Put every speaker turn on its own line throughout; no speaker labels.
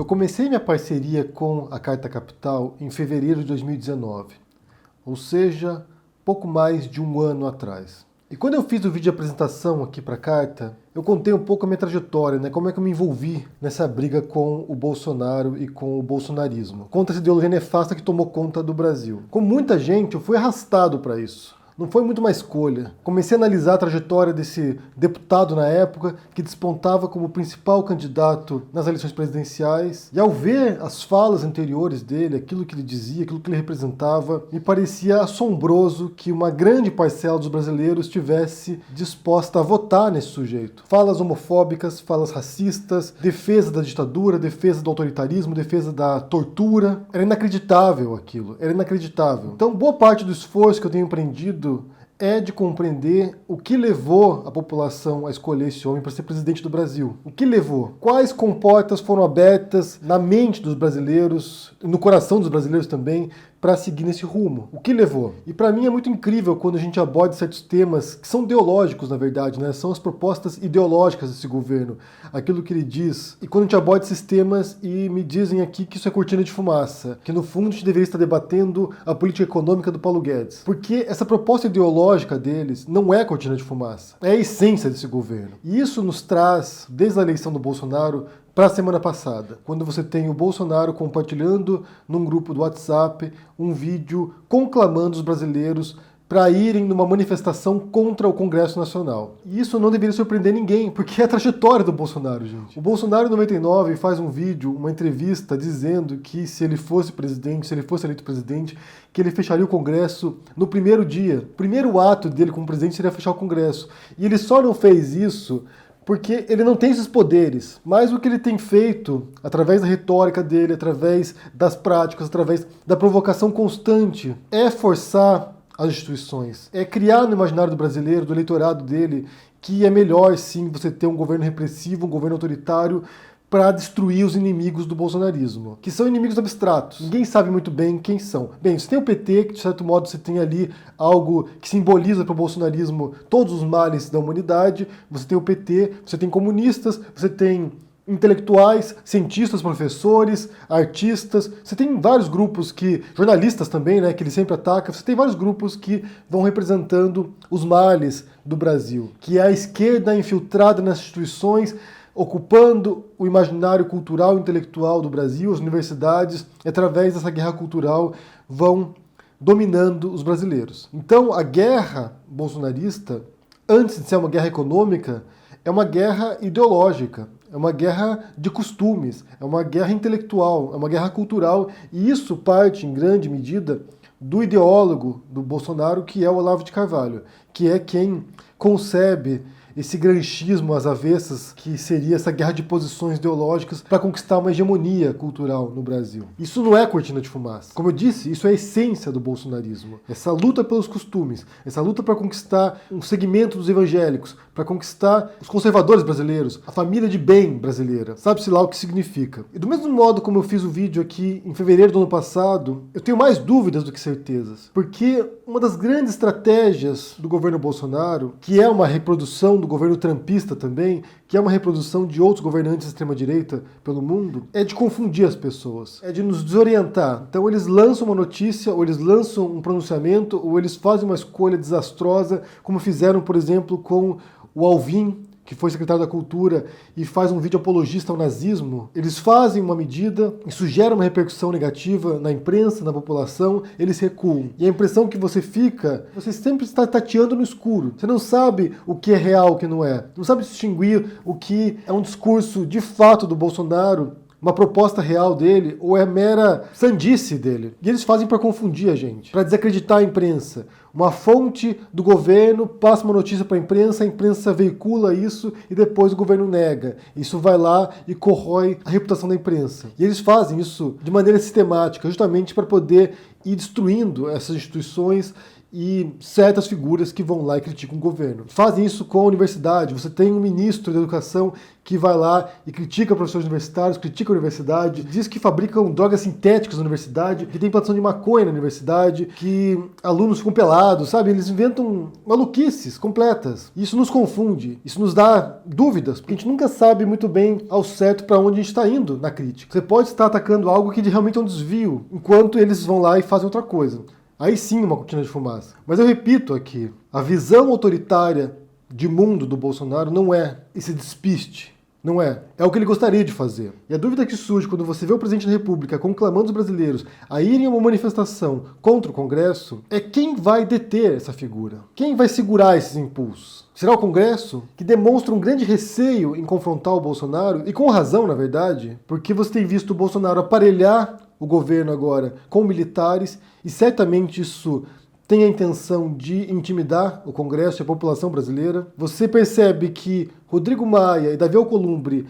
Eu comecei minha parceria com a Carta Capital em fevereiro de 2019, ou seja, pouco mais de um ano atrás. E quando eu fiz o vídeo de apresentação aqui para a Carta, eu contei um pouco a minha trajetória, como é que eu me envolvi nessa briga com o Bolsonaro e com o bolsonarismo, contra essa ideologia nefasta que tomou conta do Brasil. Com muita gente, eu fui arrastado para isso. Não foi muito uma escolha. Comecei a analisar a trajetória desse deputado na época, que despontava como principal candidato nas eleições presidenciais. E ao ver as falas anteriores dele, aquilo que ele dizia, aquilo que ele representava, me parecia assombroso que uma grande parcela dos brasileiros estivesse disposta a votar nesse sujeito. Falas homofóbicas, falas racistas, defesa da ditadura, defesa do autoritarismo, defesa da tortura. Era inacreditável aquilo, era inacreditável. Então, boa parte do esforço que eu tenho empreendido é de compreender o que levou a população a escolher esse homem para ser presidente do Brasil. O que levou? Quais comportas foram abertas na mente dos brasileiros, no coração dos brasileiros também, para seguir nesse rumo? O que levou? E para mim é muito incrível quando a gente aborda certos temas que são ideológicos, na verdade, São as propostas ideológicas desse governo, aquilo que ele diz. E quando a gente aborda esses temas e me dizem aqui que isso é cortina de fumaça, que no fundo a gente deveria estar debatendo a política econômica do Paulo Guedes. Porque essa proposta ideológica deles não é cortina de fumaça, é a essência desse governo. E isso nos traz, desde a eleição do Bolsonaro, para a semana passada, quando você tem o Bolsonaro compartilhando num grupo do WhatsApp um vídeo conclamando os brasileiros para irem numa manifestação contra o Congresso Nacional. E isso não deveria surpreender ninguém, porque é a trajetória do Bolsonaro, gente. O Bolsonaro, em 99, faz um vídeo, uma entrevista, dizendo que se ele fosse presidente, se ele fosse eleito presidente, que ele fecharia o Congresso no primeiro dia. O primeiro ato dele como presidente seria fechar o Congresso. E ele só não fez isso porque ele não tem esses poderes, mas o que ele tem feito, através da retórica dele, através das práticas, através da provocação constante, é forçar as instituições, é criar no imaginário do brasileiro, do eleitorado dele, que é melhor sim você ter um governo repressivo, um governo autoritário, para destruir os inimigos do bolsonarismo, que são inimigos abstratos. Ninguém sabe muito bem quem são. Bem, você tem o PT, que de certo modo você tem ali algo que simboliza para o bolsonarismo todos os males da humanidade. Você tem o PT, você tem comunistas, você tem intelectuais, cientistas, professores, artistas. Você tem vários grupos jornalistas também, que ele sempre ataca. Você tem vários grupos que vão representando os males do Brasil, que é a esquerda infiltrada nas instituições, ocupando o imaginário cultural e intelectual do Brasil. As universidades, através dessa guerra cultural, vão dominando os brasileiros. Então, a guerra bolsonarista, antes de ser uma guerra econômica, é uma guerra ideológica, é uma guerra de costumes, é uma guerra intelectual, é uma guerra cultural, e isso parte, em grande medida, do ideólogo do Bolsonaro, que é o Olavo de Carvalho, que é quem concebe esse granchismo às avessas, que seria essa guerra de posições ideológicas para conquistar uma hegemonia cultural no Brasil. Isso não é cortina de fumaça. Como eu disse, isso é a essência do bolsonarismo. Essa luta pelos costumes, essa luta para conquistar um segmento dos evangélicos, para conquistar os conservadores brasileiros, a família de bem brasileira. Sabe-se lá o que significa. E do mesmo modo como eu fiz o vídeo aqui em fevereiro do ano passado, eu tenho mais dúvidas do que certezas. Porque uma das grandes estratégias do governo Bolsonaro, que é uma reprodução do governo trumpista também, que é uma reprodução de outros governantes de extrema-direita pelo mundo, é de confundir as pessoas, é de nos desorientar. Então eles lançam uma notícia, ou eles lançam um pronunciamento, ou eles fazem uma escolha desastrosa, como fizeram, por exemplo, com o Alvin, que foi secretário da Cultura e faz um vídeo apologista ao nazismo. Eles fazem uma medida, isso gera uma repercussão negativa na imprensa, na população, eles recuam. E a impressão que você fica, você sempre está tateando no escuro. Você não sabe o que é real, o que não é. Não sabe distinguir o que é um discurso de fato do Bolsonaro, uma proposta real dele, ou é mera sandice dele. E eles fazem para confundir a gente, para desacreditar a imprensa. Uma fonte do governo passa uma notícia para a imprensa veicula isso e depois o governo nega. Isso vai lá e corrói a reputação da imprensa. E eles fazem isso de maneira sistemática, justamente para poder ir destruindo essas instituições e certas figuras que vão lá e criticam o governo. Fazem isso com a universidade. Você tem um ministro da educação que vai lá e critica professores universitários, critica a universidade, diz que fabricam drogas sintéticas na universidade, que tem plantação de maconha na universidade, que alunos ficam pelados, sabe? Eles inventam maluquices completas. Isso nos confunde, isso nos dá dúvidas, porque a gente nunca sabe muito bem ao certo para onde a gente está indo na crítica. Você pode estar atacando algo que realmente é um desvio, enquanto eles vão lá e fazem outra coisa. Aí sim uma cortina de fumaça. Mas eu repito aqui, a visão autoritária de mundo do Bolsonaro não é esse despiste. Não é. É o que ele gostaria de fazer. E a dúvida que surge quando você vê o presidente da República conclamando os brasileiros a irem a uma manifestação contra o Congresso é quem vai deter essa figura. Quem vai segurar esses impulsos? Será o Congresso? Que demonstra um grande receio em confrontar o Bolsonaro, e com razão, na verdade, porque você tem visto o Bolsonaro aparelhar o governo agora com militares, e certamente isso tem a intenção de intimidar o Congresso e a população brasileira. Você percebe que Rodrigo Maia e Davi Alcolumbre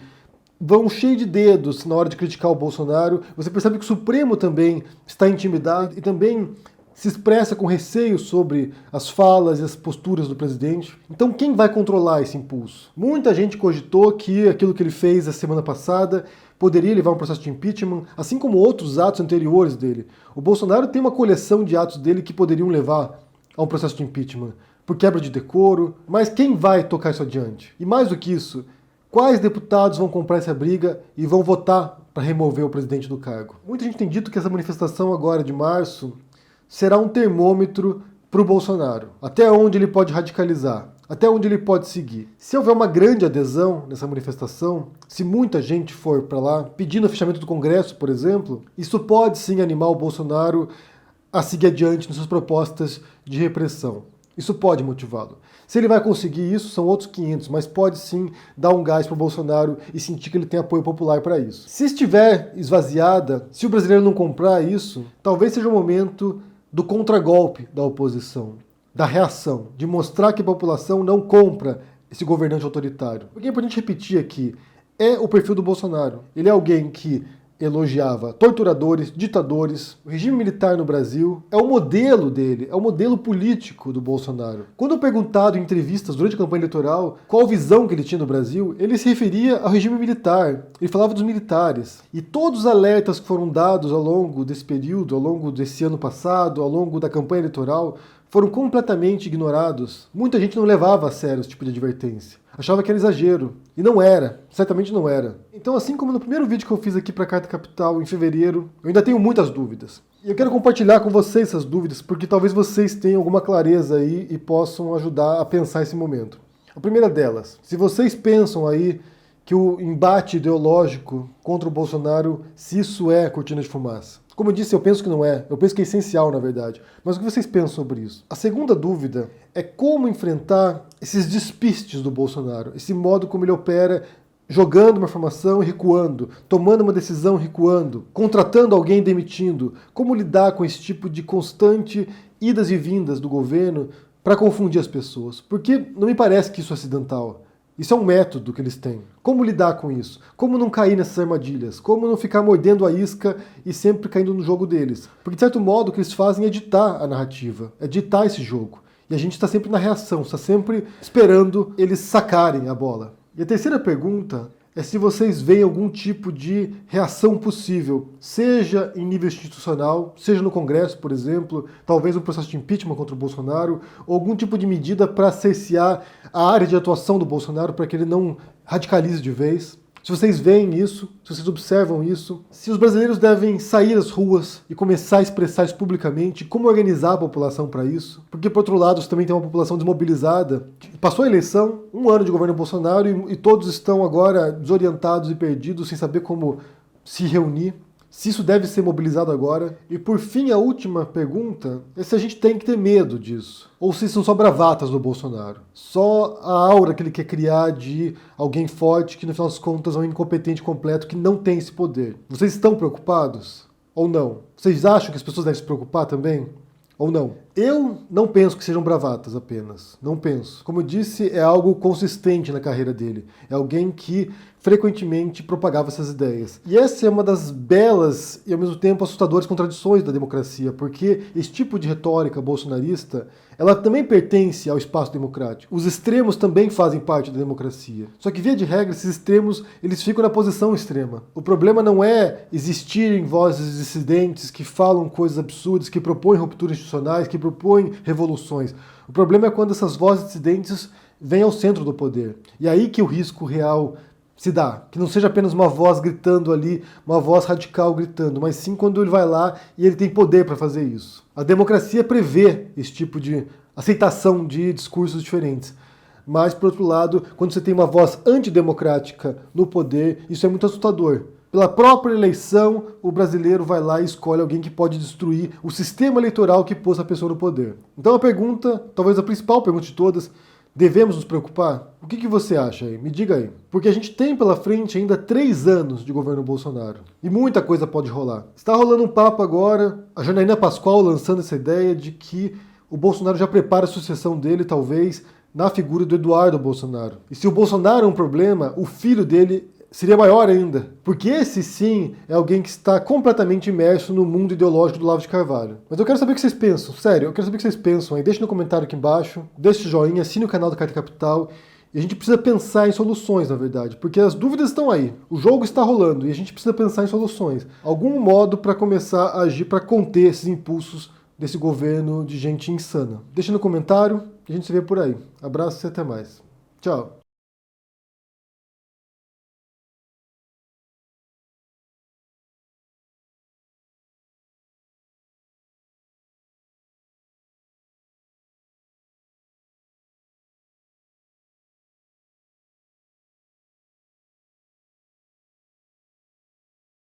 vão cheio de dedos na hora de criticar o Bolsonaro. Você percebe que o Supremo também está intimidado e também se expressa com receio sobre as falas e as posturas do presidente. Então quem vai controlar esse impulso? Muita gente cogitou que aquilo que ele fez a semana passada poderia levar a um processo de impeachment, assim como outros atos anteriores dele. O Bolsonaro tem uma coleção de atos dele que poderiam levar a um processo de impeachment, por quebra de decoro, mas quem vai tocar isso adiante? E mais do que isso, quais deputados vão comprar essa briga e vão votar para remover o presidente do cargo? Muita gente tem dito que essa manifestação agora de março será um termômetro para o Bolsonaro, até onde ele pode radicalizar, até onde ele pode seguir. Se houver uma grande adesão nessa manifestação, se muita gente for para lá, pedindo o fechamento do Congresso, por exemplo, isso pode sim animar o Bolsonaro a seguir adiante nas suas propostas de repressão. Isso pode motivá-lo. Se ele vai conseguir isso, são outros 500, mas pode sim dar um gás para o Bolsonaro e sentir que ele tem apoio popular para isso. Se estiver esvaziada, se o brasileiro não comprar isso, talvez seja o momento do contragolpe da oposição, da reação, de mostrar que a população não compra esse governante autoritário. Porque é importante repetir aqui, é o perfil do Bolsonaro. Ele é alguém que elogiava torturadores, ditadores, o regime militar no Brasil, é o modelo dele, é o modelo político do Bolsonaro. Quando perguntado em entrevistas durante a campanha eleitoral qual visão que ele tinha do Brasil, ele se referia ao regime militar, ele falava dos militares. E todos os alertas que foram dados ao longo desse período, ao longo desse ano passado, ao longo da campanha eleitoral, foram completamente ignorados. Muita gente não levava a sério esse tipo de advertência. Achava que era exagero. E não era. Certamente não era. Então, assim como no primeiro vídeo que eu fiz aqui para a Carta Capital, em fevereiro, eu ainda tenho muitas dúvidas. E eu quero compartilhar com vocês essas dúvidas, porque talvez vocês tenham alguma clareza aí e possam ajudar a pensar esse momento. A primeira delas, se vocês pensam aí que o embate ideológico contra o Bolsonaro, se isso é cortina de fumaça. Como eu disse, eu penso que não é. Eu penso que é essencial, na verdade. Mas o que vocês pensam sobre isso? A segunda dúvida é como enfrentar esses despistes do Bolsonaro, esse modo como ele opera, jogando uma informação e recuando, tomando uma decisão e recuando, contratando alguém e demitindo. Como lidar com esse tipo de constante idas e vindas do governo para confundir as pessoas? Porque não me parece que isso é acidental. Isso é um método que eles têm. Como lidar com isso? Como não cair nessas armadilhas? Como não ficar mordendo a isca e sempre caindo no jogo deles? Porque, de certo modo, o que eles fazem é ditar a narrativa, é ditar esse jogo. E a gente está sempre na reação, está sempre esperando eles sacarem a bola. E a terceira pergunta é se vocês veem algum tipo de reação possível, seja em nível institucional, seja no Congresso, por exemplo, talvez um processo de impeachment contra o Bolsonaro, ou algum tipo de medida para cercear a área de atuação do Bolsonaro para que ele não radicalize de vez. Se vocês veem isso, se vocês observam isso, se os brasileiros devem sair às ruas e começar a expressar isso publicamente, como organizar a população para isso? Porque, por outro lado, você também tem uma população desmobilizada. Passou a eleição, um ano de governo Bolsonaro, e todos estão agora desorientados e perdidos, sem saber como se reunir. Se isso deve ser mobilizado agora. E por fim, a última pergunta é se a gente tem que ter medo disso. Ou se são só bravatas do Bolsonaro. Só a aura que ele quer criar de alguém forte que, no final das contas, é um incompetente completo que não tem esse poder. Vocês estão preocupados? Ou não? Vocês acham que as pessoas devem se preocupar também? Ou não? Eu não penso que sejam bravatas apenas, não penso. Como eu disse, é algo consistente na carreira dele. É alguém que frequentemente propagava essas ideias. E essa é uma das belas e ao mesmo tempo assustadoras contradições da democracia, porque esse tipo de retórica bolsonarista, ela também pertence ao espaço democrático. Os extremos também fazem parte da democracia. Só que, via de regra, esses extremos, eles ficam na posição extrema. O problema não é existirem vozes dissidentes que falam coisas absurdas, que propõem rupturas institucionais, que propõem revoluções. O problema é quando essas vozes dissidentes vêm ao centro do poder. E aí que o risco real se dá, que não seja apenas uma voz gritando ali, uma voz radical gritando, mas sim quando ele vai lá e ele tem poder para fazer isso. A democracia prevê esse tipo de aceitação de discursos diferentes. Mas, por outro lado, quando você tem uma voz antidemocrática no poder, isso é muito assustador. Pela própria eleição, o brasileiro vai lá e escolhe alguém que pode destruir o sistema eleitoral que pôs a pessoa no poder. Então a pergunta, talvez a principal pergunta de todas, devemos nos preocupar? O que você acha aí? Me diga aí. Porque a gente tem pela frente ainda 3 anos de governo Bolsonaro. E muita coisa pode rolar. Está rolando um papo agora, a Janaína Pascoal lançando essa ideia de que o Bolsonaro já prepara a sucessão dele, talvez, na figura do Eduardo Bolsonaro. E se o Bolsonaro é um problema, o filho dele seria maior ainda. Porque esse sim é alguém que está completamente imerso no mundo ideológico do Olavo de Carvalho. Mas eu quero saber o que vocês pensam, sério, eu quero saber o que vocês pensam aí. Deixe no comentário aqui embaixo, deixe o joinha, assine o canal da Carta Capital. E a gente precisa pensar em soluções, na verdade, porque as dúvidas estão aí. O jogo está rolando e a gente precisa pensar em soluções. Algum modo para começar a agir para conter esses impulsos desse governo de gente insana. Deixa no comentário e a gente se vê por aí. Abraço e até mais. Tchau.